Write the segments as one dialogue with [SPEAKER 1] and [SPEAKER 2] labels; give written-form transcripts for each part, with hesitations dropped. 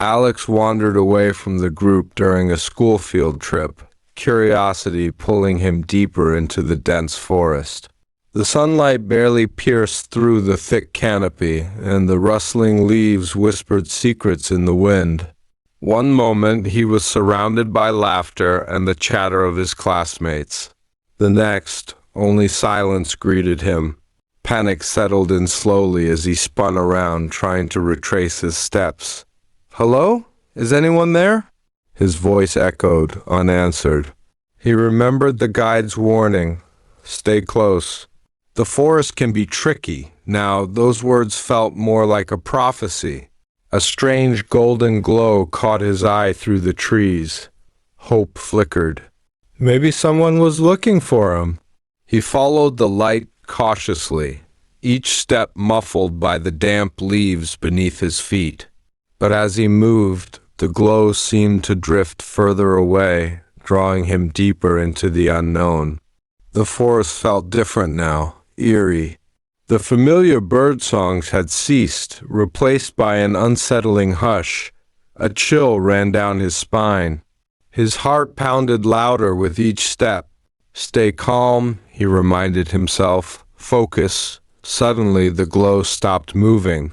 [SPEAKER 1] Alex wandered away from the group during a school field trip, curiosity pulling him deeper into the dense forest. The sunlight barely pierced through the thick canopy, and the rustling leaves whispered secrets in the wind. One moment he was surrounded by laughter and the chatter of his classmates. The next, only silence greeted him. Panic settled in slowly as he spun around, trying to retrace his steps. "Hello? Is anyone there?" His voice echoed, unanswered. He remembered the guide's warning, "Stay close." The forest can be tricky. Now, those words felt more like a prophecy. A strange golden glow caught his eye through the trees. Hope flickered. Maybe someone was looking for him. He followed the light cautiously, each step muffled by the damp leaves beneath his feet. But as he moved, the glow seemed to drift further away, drawing him deeper into the unknown. The forest felt different now, eerie. The familiar bird songs had ceased, replaced by an unsettling hush. A chill ran down his spine. His heart pounded louder with each step. "Stay calm," he reminded himself. "Focus." Suddenly the glow stopped moving.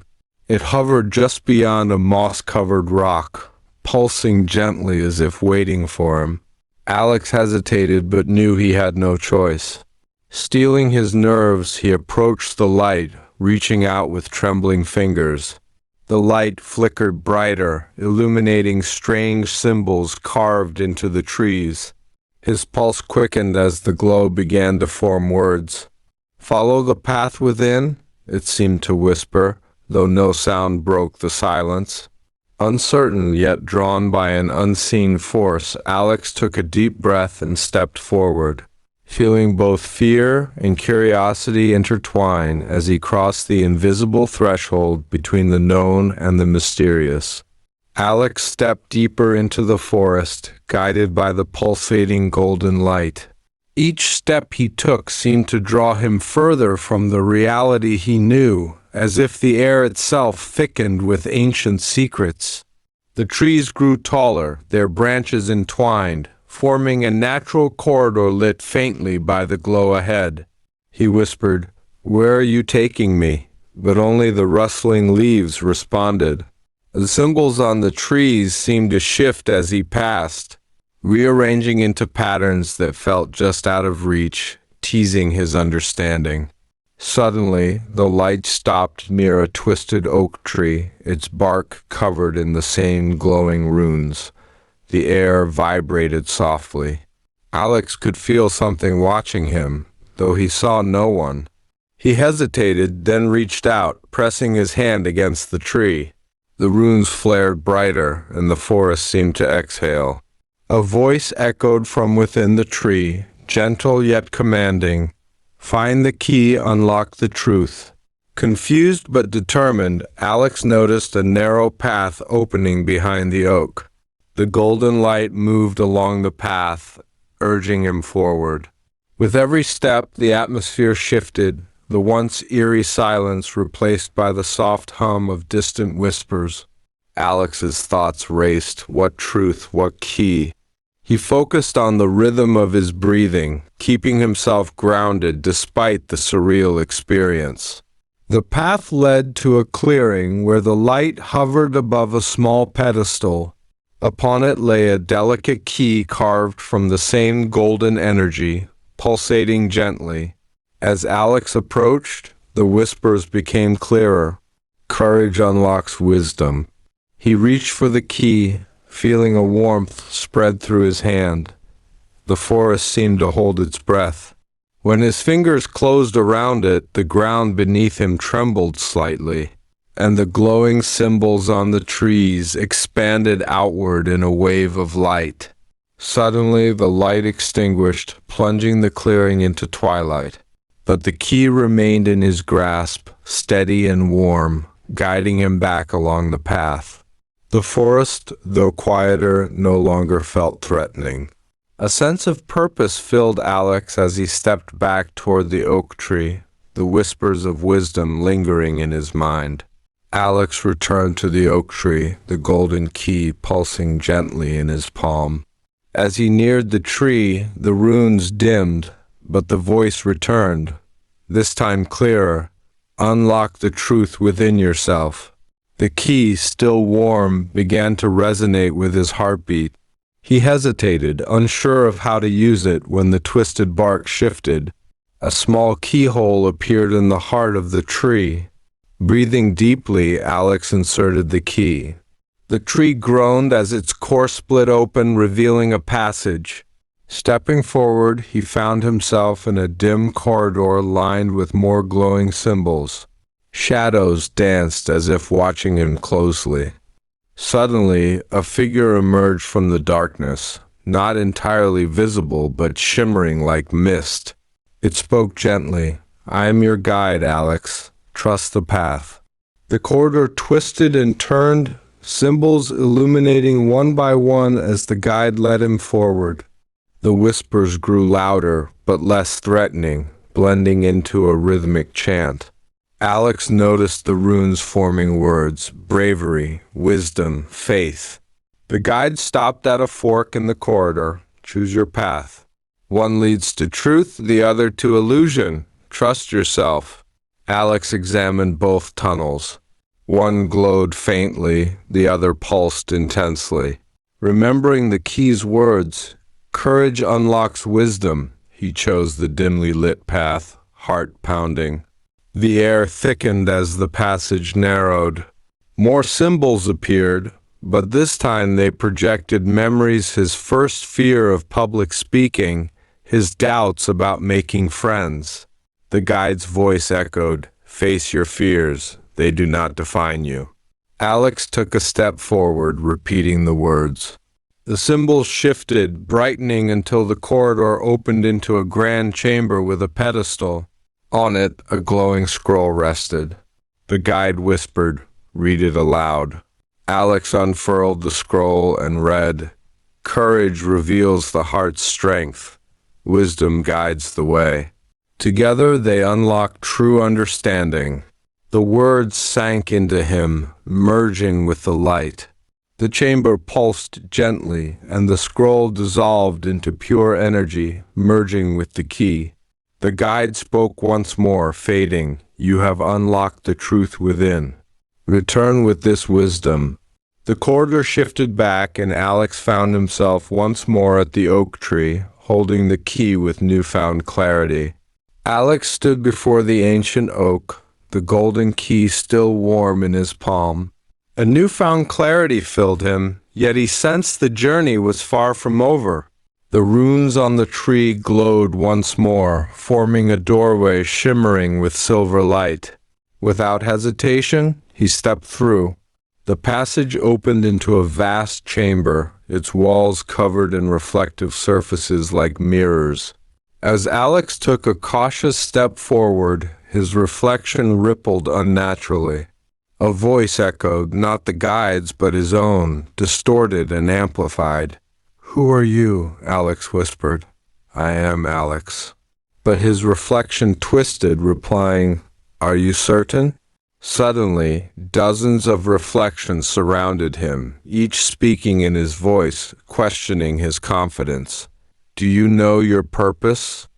[SPEAKER 1] It hovered just beyond a moss-covered rock, pulsing gently as if waiting for him. Alex hesitated but knew he had no choice. Steeling his nerves, he approached the light, reaching out with trembling fingers. The light flickered brighter, illuminating strange symbols carved into the trees. His pulse quickened as the glow began to form words. "Follow the path within," it seemed to whisper, though no sound broke the silence. Uncertain yet drawn by an unseen force, Alex took a deep breath and stepped forward, feeling both fear and curiosity intertwine as he crossed the invisible threshold between the known and the mysterious. Alex stepped deeper into the forest, guided by the pulsating golden light. Each step he took seemed to draw him further from the reality he knew, as if the air itself thickened with ancient secrets. The trees grew taller, their branches entwined, forming a natural corridor lit faintly by the glow ahead. He whispered, "Where are you taking me?" But only the rustling leaves responded. The symbols on the trees seemed to shift as he passed, rearranging into patterns that felt just out of reach, teasing his understanding. Suddenly, the light stopped near a twisted oak tree, its bark covered in the same glowing runes. The air vibrated softly. Alex could feel something watching him, though he saw no one. He hesitated, then reached out, pressing his hand against the tree. The runes flared brighter, and the forest seemed to exhale. A voice echoed from within the tree, gentle yet commanding. "Find the key, unlock the truth." Confused but determined, Alex noticed a narrow path opening behind the oak. The golden light moved along the path, urging him forward. With every step, the atmosphere shifted, the once eerie silence replaced by the soft hum of distant whispers. Alex's thoughts raced. What truth? What key? He focused on the rhythm of his breathing, keeping himself grounded despite the surreal experience. The path led to a clearing where the light hovered above a small pedestal. Upon it lay a delicate key carved from the same golden energy, pulsating gently. As Alex approached, the whispers became clearer. Courage unlocks wisdom. He reached for the key, feeling a warmth spread through his hand. The forest seemed to hold its breath. When his fingers closed around it, the ground beneath him trembled slightly, and the glowing symbols on the trees expanded outward in a wave of light. Suddenly, the light extinguished, plunging the clearing into twilight. But the key remained in his grasp, steady and warm, guiding him back along the path. The forest, though quieter, no longer felt threatening. A sense of purpose filled Alex as he stepped back toward the oak tree, the whispers of wisdom lingering in his mind. Alex returned to the oak tree, the golden key pulsing gently in his palm. As he neared the tree, the runes dimmed, but the voice returned, this time clearer. Unlock the truth within yourself. The key, still warm, began to resonate with his heartbeat. He hesitated, unsure of how to use it, when the twisted bark shifted. A small keyhole appeared in the heart of the tree. Breathing deeply, Alex inserted the key. The tree groaned as its core split open, revealing a passage. Stepping forward, he found himself in a dim corridor lined with more glowing symbols. Shadows danced as if watching him closely. Suddenly, a figure emerged from the darkness, not entirely visible but shimmering like mist. It spoke gently. I am your guide, Alex. Trust the path. The corridor twisted and turned, symbols illuminating one by one as the guide led him forward. The whispers grew louder, but less threatening, blending into a rhythmic chant. Alex noticed the runes forming words: bravery, wisdom, faith. The guide stopped at a fork in the corridor. Choose your path. One leads to truth, the other to illusion. Trust yourself. Alex examined both tunnels. One glowed faintly, the other pulsed intensely. Remembering the key's words, courage unlocks wisdom, he chose the dimly lit path, heart pounding. The air thickened as the passage narrowed. More symbols appeared, but this time they projected memories: his first fear of public speaking, his doubts about making friends. The guide's voice echoed, face your fears, they do not define you. Alex took a step forward, repeating the words. The symbols shifted, brightening until the corridor opened into a grand chamber with a pedestal. On it, a glowing scroll rested. The guide whispered, read it aloud. Alex unfurled the scroll and read, courage reveals the heart's strength. Wisdom guides the way. Together they unlocked true understanding. The words sank into him, merging with the light. The chamber pulsed gently, and the scroll dissolved into pure energy, merging with the key. The guide spoke once more, fading, you have unlocked the truth within. Return with this wisdom. The corridor shifted back, and Alex found himself once more at the oak tree, holding the key with newfound clarity. Alex stood before the ancient oak, the golden key still warm in his palm. A newfound clarity filled him, yet he sensed the journey was far from over. The runes on the tree glowed once more, forming a doorway shimmering with silver light. Without hesitation, he stepped through. The passage opened into a vast chamber, its walls covered in reflective surfaces like mirrors. As Alex took a cautious step forward, his reflection rippled unnaturally. A voice echoed, not the guide's but his own, distorted and amplified. Who are you? Alex whispered. I am Alex. But his reflection twisted, replying, are you certain? Suddenly, dozens of reflections surrounded him, each speaking in his voice, questioning his confidence. Do you know your purpose?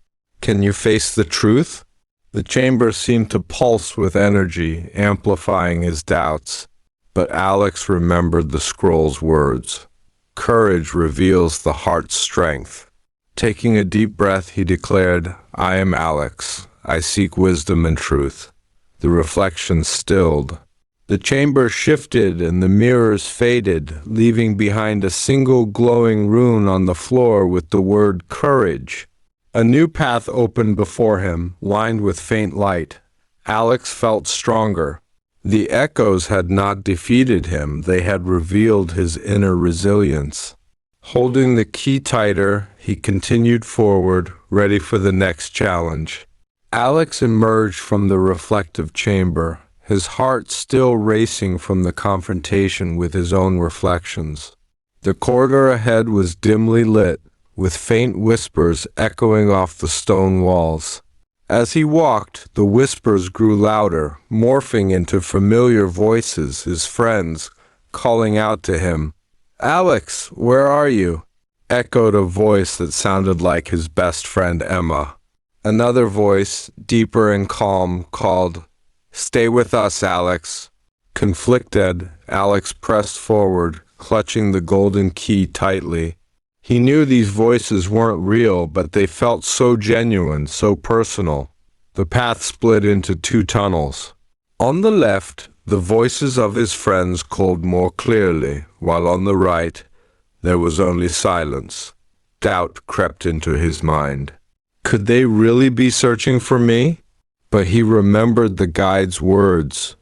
[SPEAKER 1] Can you face the truth? The chamber seemed to pulse with energy, amplifying his doubts. But Alex remembered the scroll's words. Courage reveals the heart's strength. Taking a deep breath, he declared, I am Alex. I seek wisdom and truth. The reflection stilled. The chamber shifted and the mirrors faded, leaving behind a single glowing rune on the floor with the word courage. A new path opened before him, lined with faint light. Alex felt stronger. The echoes had not defeated him, they had revealed his inner resilience. Holding the key tighter, he continued forward, ready for the next challenge. Alex emerged from the reflective chamber, his heart still racing from the confrontation with his own reflections. The corridor ahead was dimly lit, with faint whispers echoing off the stone walls. As he walked, the whispers grew louder, morphing into familiar voices, his friends calling out to him. "Alex, where are you?" Echoed a voice that sounded like his best friend Emma. Another voice, deeper and calm, called, "Stay with us, Alex." Conflicted, Alex pressed forward, clutching the golden key tightly. He knew these voices weren't real, but they felt so genuine, so personal. The path split into two tunnels. On the left, the voices of his friends called more clearly, while on the right, there was only silence. Doubt crept into his mind. Could they really be searching for me? But he remembered the guide's words.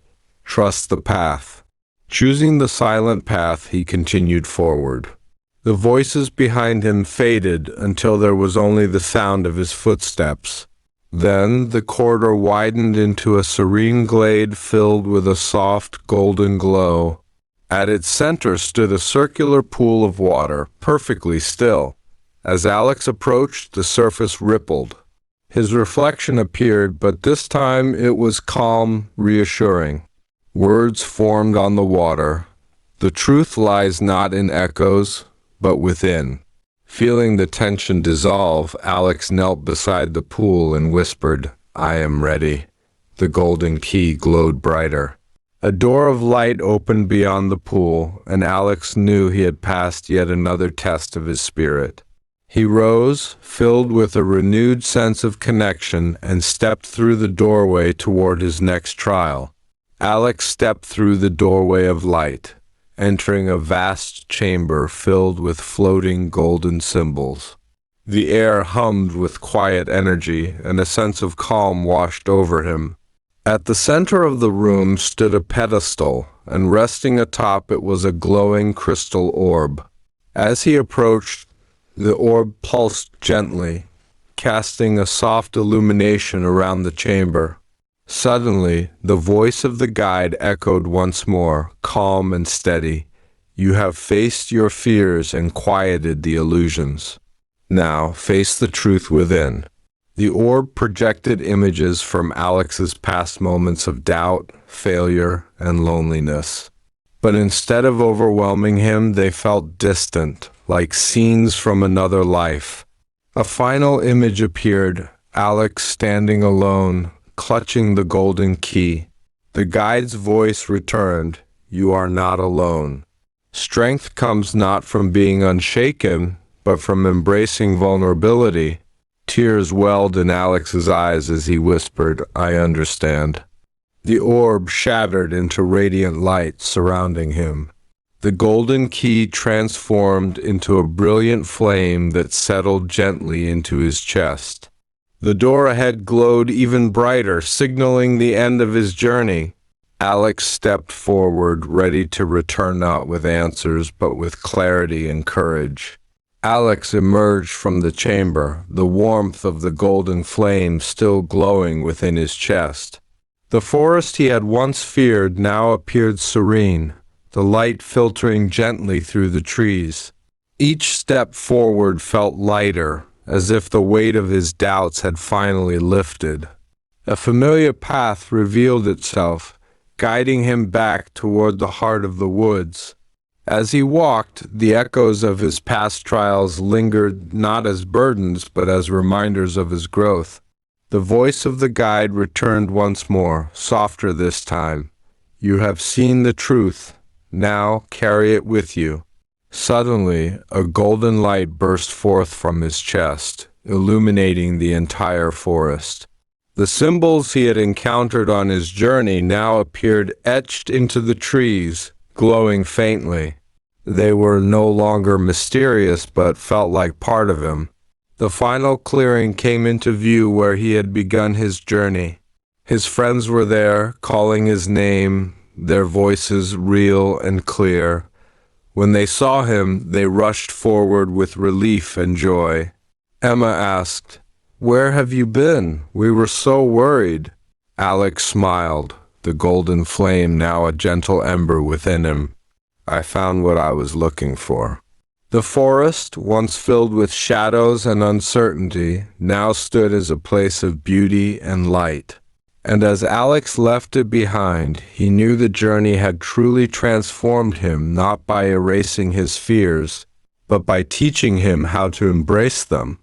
[SPEAKER 1] Trust the path. Choosing the silent path, he continued forward. The voices behind him faded until there was only the sound of his footsteps. Then the corridor widened into a serene glade filled with a soft golden glow. At its center stood a circular pool of water, perfectly still. As Alex approached, the surface rippled. His reflection appeared, but this time it was calm, reassuring. Words formed on the water. The truth lies not in echoes, but within. Feeling the tension dissolve, Alex knelt beside the pool and whispered, "I am ready." The golden key glowed brighter. A door of light opened beyond the pool, and Alex knew he had passed yet another test of his spirit. He rose, filled with a renewed sense of connection, and stepped through the doorway toward his next trial. Alex stepped through the doorway of light, entering a vast chamber filled with floating golden symbols. The air hummed with quiet energy, and a sense of calm washed over him. At the center of the room stood a pedestal, and resting atop it was a glowing crystal orb. As he approached, the orb pulsed gently, casting a soft illumination around the chamber. Suddenly, the voice of the guide echoed once more, calm and steady. "You have faced your fears and quieted the illusions. Now face the truth within." The orb projected images from Alex's past moments of doubt, failure, and loneliness. But instead of overwhelming him, they felt distant, like scenes from another life. A final image appeared, Alex standing alone, clutching the golden key. The guide's voice returned, "You are not alone." Strength comes not from being unshaken, but from embracing vulnerability. Tears welled in Alex's eyes as he whispered, "I understand." The orb shattered into radiant light surrounding him. The golden key transformed into a brilliant flame that settled gently into his chest. The door ahead glowed even brighter, signaling the end of his journey. Alex stepped forward, ready to return not with answers, but with clarity and courage. Alex emerged from the chamber, the warmth of the golden flame still glowing within his chest. The forest he had once feared now appeared serene, the light filtering gently through the trees. Each step forward felt lighter, as if the weight of his doubts had finally lifted. A familiar path revealed itself, guiding him back toward the heart of the woods. As he walked, the echoes of his past trials lingered not as burdens, but as reminders of his growth. The voice of the guide returned once more, softer this time. "You have seen the truth. Now carry it with you." Suddenly, a golden light burst forth from his chest, illuminating the entire forest. The symbols he had encountered on his journey now appeared etched into the trees, glowing faintly. They were no longer mysterious, but felt like part of him. The final clearing came into view where he had begun his journey. His friends were there, calling his name, their voices real and clear. When they saw him, they rushed forward with relief and joy. Emma asked, "Where have you been? We were so worried." Alex smiled, the golden flame now a gentle ember within him. "I found what I was looking for." The forest, once filled with shadows and uncertainty, now stood as a place of beauty and light. And as Alex left it behind, he knew the journey had truly transformed him, not by erasing his fears, but by teaching him how to embrace them.